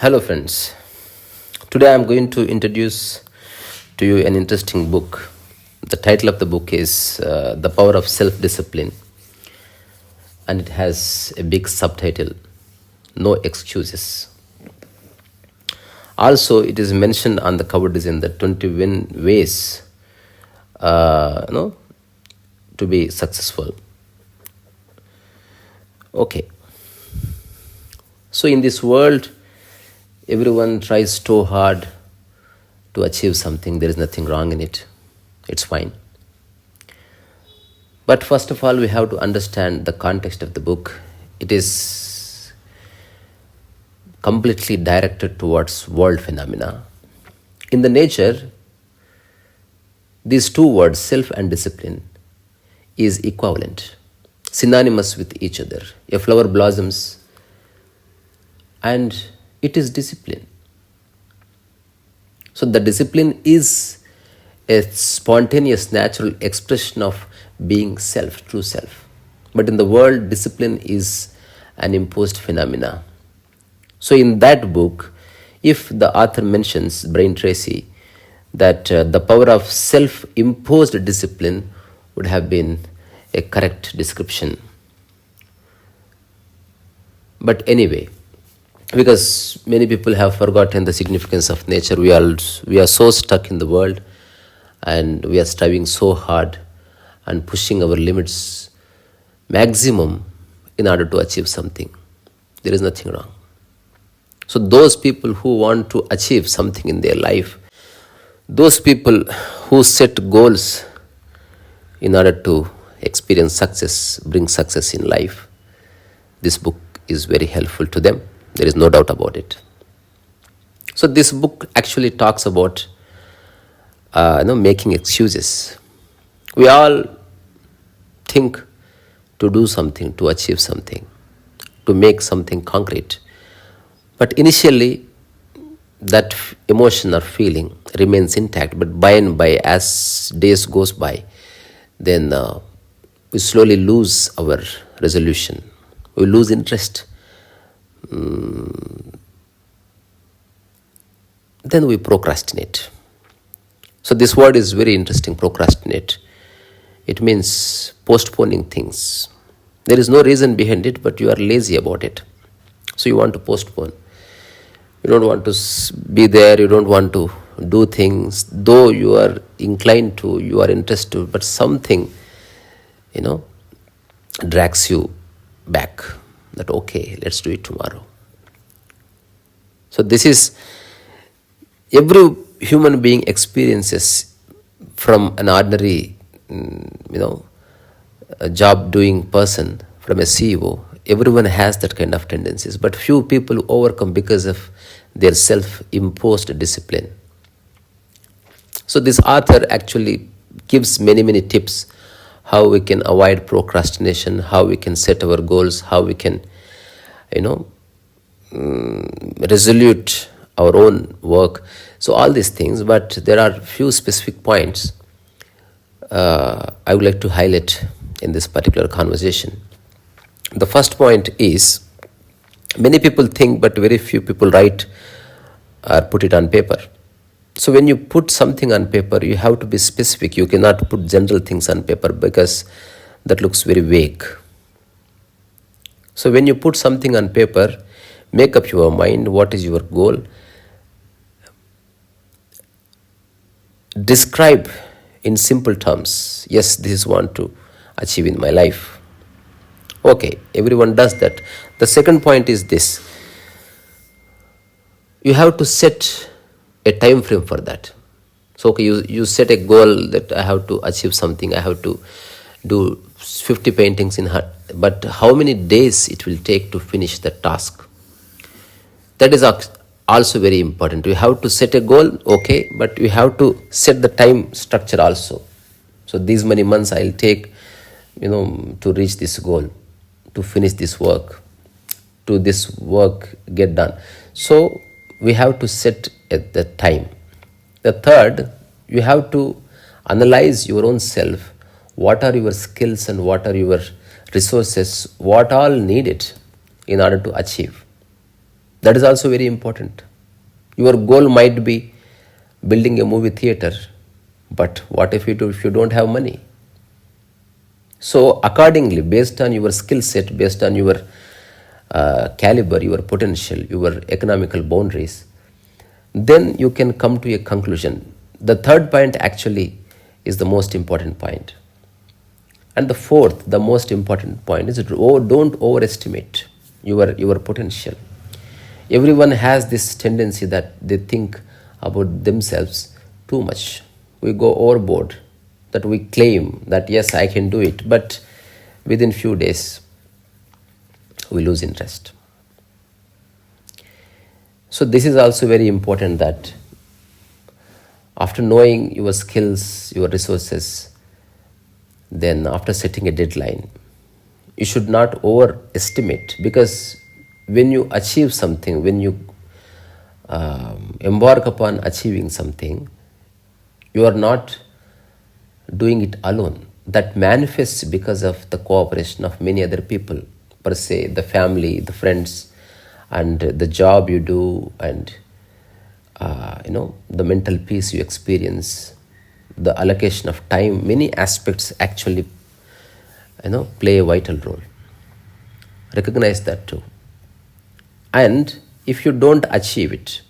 Hello, friends. Today I'm going to introduce to you an interesting book. The title of the book is The Power of Self Discipline, and it has a big subtitle, No Excuses. Also, it is mentioned on the cover design that 21 ways to be successful. Okay. So, in this world, everyone tries so hard to achieve something. There is nothing wrong in it. It's fine. But first of all, we have to understand the context of the book. It is completely directed towards world phenomena. In the nature, these two words, self and discipline, is equivalent, synonymous with each other. A flower blossoms and it is discipline. So the discipline is a spontaneous, natural expression of being self, true self. But in the world, discipline is an imposed phenomena. So in that book, if the author mentions, Brian Tracy, that the power of self-imposed discipline would have been a correct description. But anyway, because many people have forgotten the significance of nature, we are so stuck in the world, and we are striving so hard and pushing our limits maximum in order to achieve something. There is nothing wrong. So those people who want to achieve something in their life, those people who set goals in order to experience success, bring success in life, this book is very helpful to them. There is no doubt about it. So this book actually talks about making excuses. We all think to do something, to achieve something, to make something concrete. But initially, that emotion or feeling remains intact. But by and by, as days goes by, then we slowly lose our resolution. We lose interest. Then we procrastinate. So this word is very interesting, procrastinate. It means postponing things. There is no reason behind it, but you are lazy about it. So you want to postpone. You don't want to be there, you don't want to do things, though you are inclined to, you are interested, but something, drags you back. That, okay, let's do it tomorrow. So this is, every human being experiences, from an ordinary, a job doing person, from a CEO, everyone has that kind of tendencies. But few people overcome because of their self-imposed discipline. So this author actually gives many tips how we can avoid procrastination, how we can set our goals, how we can, resolute our own work. So all these things, but there are few specific points I would like to highlight in this particular conversation. The first point is, many people think, but very few people write or put it on paper. So when you put something on paper, you have to be specific. You cannot put general things on paper because that looks very vague. So when you put something on paper, make up your mind, what is your goal? Describe in simple terms, yes, this is what I want to achieve in my life. Okay, everyone does that. The second point is this. You have to set a time frame for that. So okay, you set a goal that I have to achieve something, I have to do 50 paintings in her, but how many days it will take to finish the task? That is also very important. You have to set a goal, okay, but you have to set the time structure also. So these many months I'll take, to reach this goal, to finish this work, to this work get done. So we have to set at the time. The third, you have to analyze your own self. What are your skills and what are your resources? What all needed in order to achieve? That is also very important. Your goal might be building a movie theater, but what if you don't have money? So accordingly, based on your skill set, based on your caliber, your potential, your economical boundaries, then you can come to a conclusion. The third point actually is the most important point. And the fourth, the most important point is don't overestimate your potential. Everyone has this tendency that they think about themselves too much. We go overboard, that we claim that yes, I can do it, but within few days we lose interest. So this is also very important, that after knowing your skills, your resources, then after setting a deadline, you should not overestimate, because when you achieve something, when you embark upon achieving something, you are not doing it alone. That manifests because of the cooperation of many other people, per se, the family, the friends, and the job you do, and the mental peace you experience, the allocation of time. Many aspects actually play a vital role. Recognize that too. And if you don't achieve it,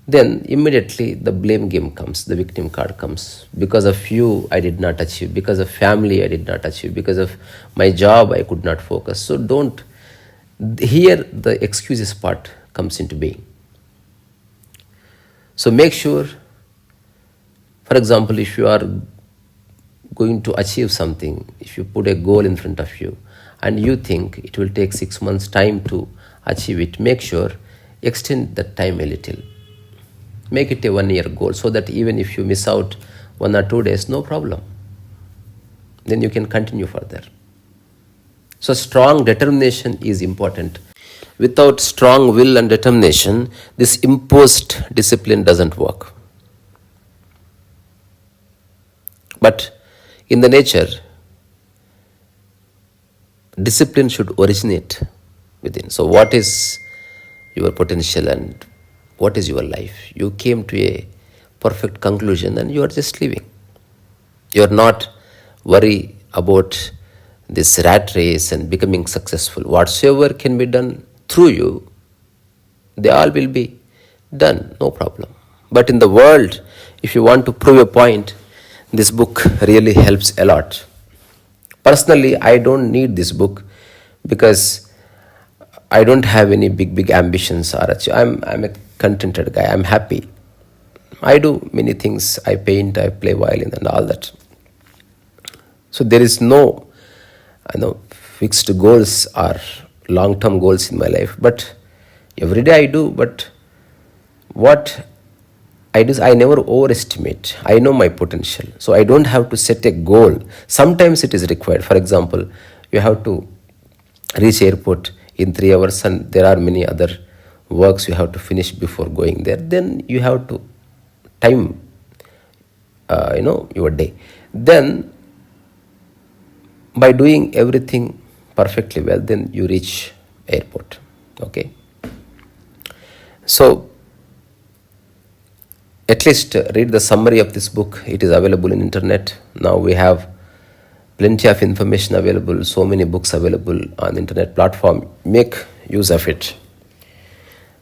then immediately the blame game comes, the victim card comes. Because of you, I did not achieve. Because of family, I did not achieve. Because of my job, I could not focus. So don't. Here, the excuses part comes into being. So make sure, for example, if you are going to achieve something, if you put a goal in front of you and you think it will take 6 months time to achieve it, make sure extend that time a little. Make it a 1 year goal, so that even if you miss out 1 or 2 days, no problem. Then you can continue further. So strong determination is important. Without strong will and determination, this imposed discipline doesn't work. But in the nature, discipline should originate within. So what is your potential and what is your life? You came to a perfect conclusion and you are just living. You are not worried about this rat race and becoming successful. Whatsoever can be done through you, they all will be done, no problem. But in the world, if you want to prove a point, this book really helps a lot. Personally, I don't need this book because I don't have any big ambitions or I'm a contented guy. I'm happy. I do many things. I paint, I play violin and all that. So there is no fixed goals or long-term goals in my life. But every day I do. But what I do is I never overestimate. I know my potential. So I don't have to set a goal. Sometimes it is required. For example, you have to reach airport in 3 hours and there are many other works you have to finish before going there. Then you have to time your day. Then by doing everything perfectly well, then you reach airport. Okay. So at least read the summary of this book. It is available in internet. Now we have plenty of information available, so many books available on internet platform. Make use of it.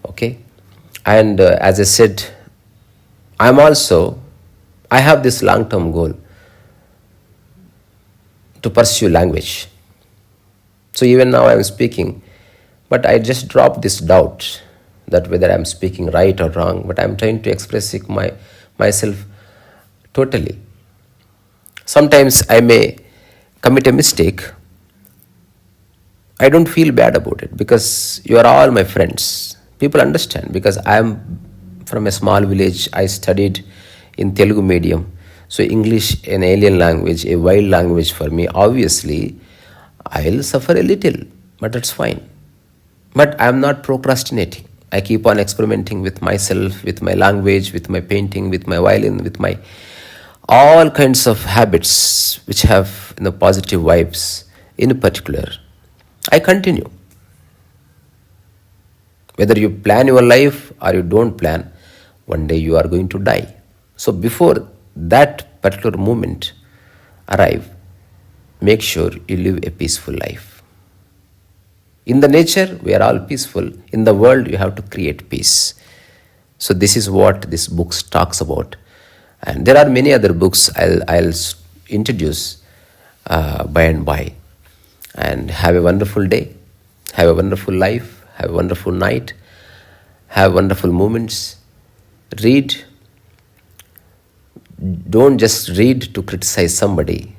Okay. And as I said, I have this long-term goal to pursue language. So even now I am speaking, but I just dropped this doubt that whether I am speaking right or wrong, but I am trying to express myself totally. Sometimes I may commit a mistake. I don't feel bad about it because you are all my friends. People understand because I am from a small village. I studied in Telugu medium. So English, an alien language, a wild language for me. Obviously, I will suffer a little, but that's fine. But I am not procrastinating. I keep on experimenting with myself, with my language, with my painting, with my violin, with my all kinds of habits which have positive vibes. In particular, I continue. Whether you plan your life or you don't plan, one day you are going to die. So before that particular moment arrive, make sure you live a peaceful life. In the nature, we are all peaceful. In the world, you have to create peace. So this is what this book talks about. And there are many other books I'll introduce by and by. And have a wonderful day. Have a wonderful life. Have a wonderful night. Have wonderful moments. Read. Don't just read to criticize somebody.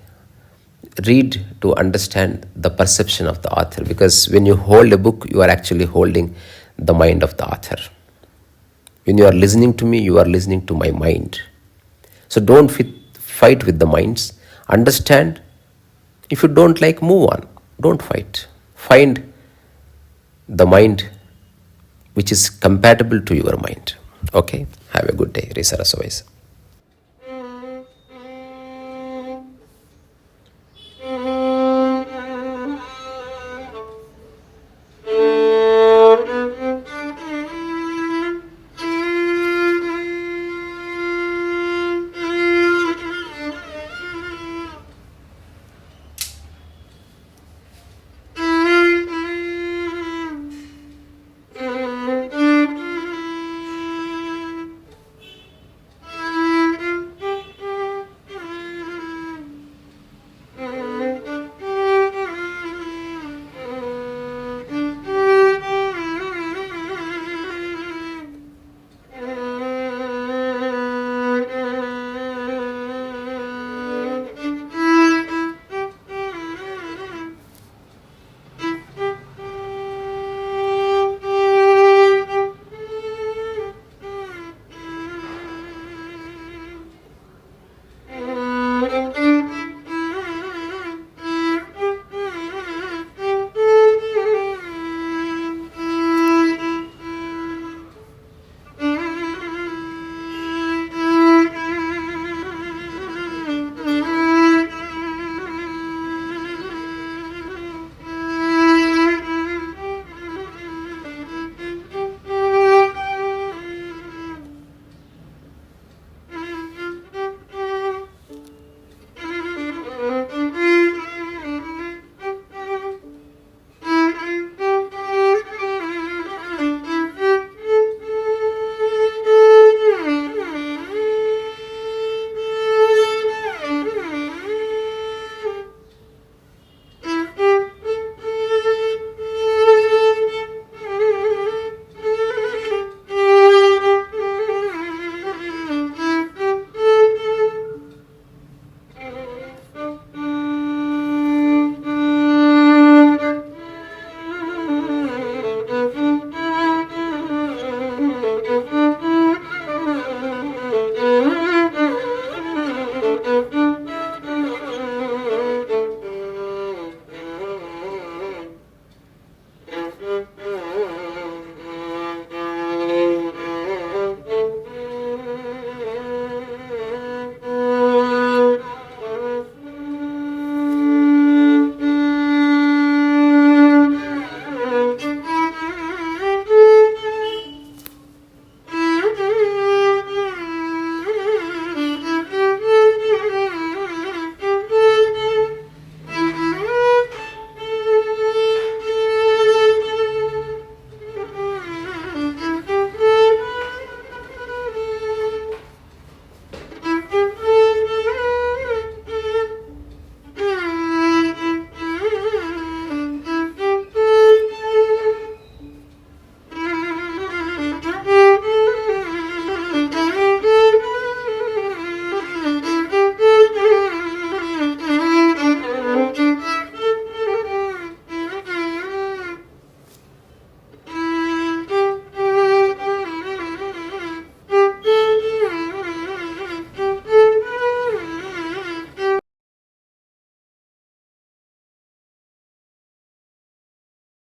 Read to understand the perception of the author, because when you hold a book, you are actually holding the mind of the author. When you are listening to me, you are listening to my mind. So don't fight with the minds. Understand. If you don't like, move on. Don't fight. Find the mind which is compatible to your mind. Okay? Have a good day. Risa.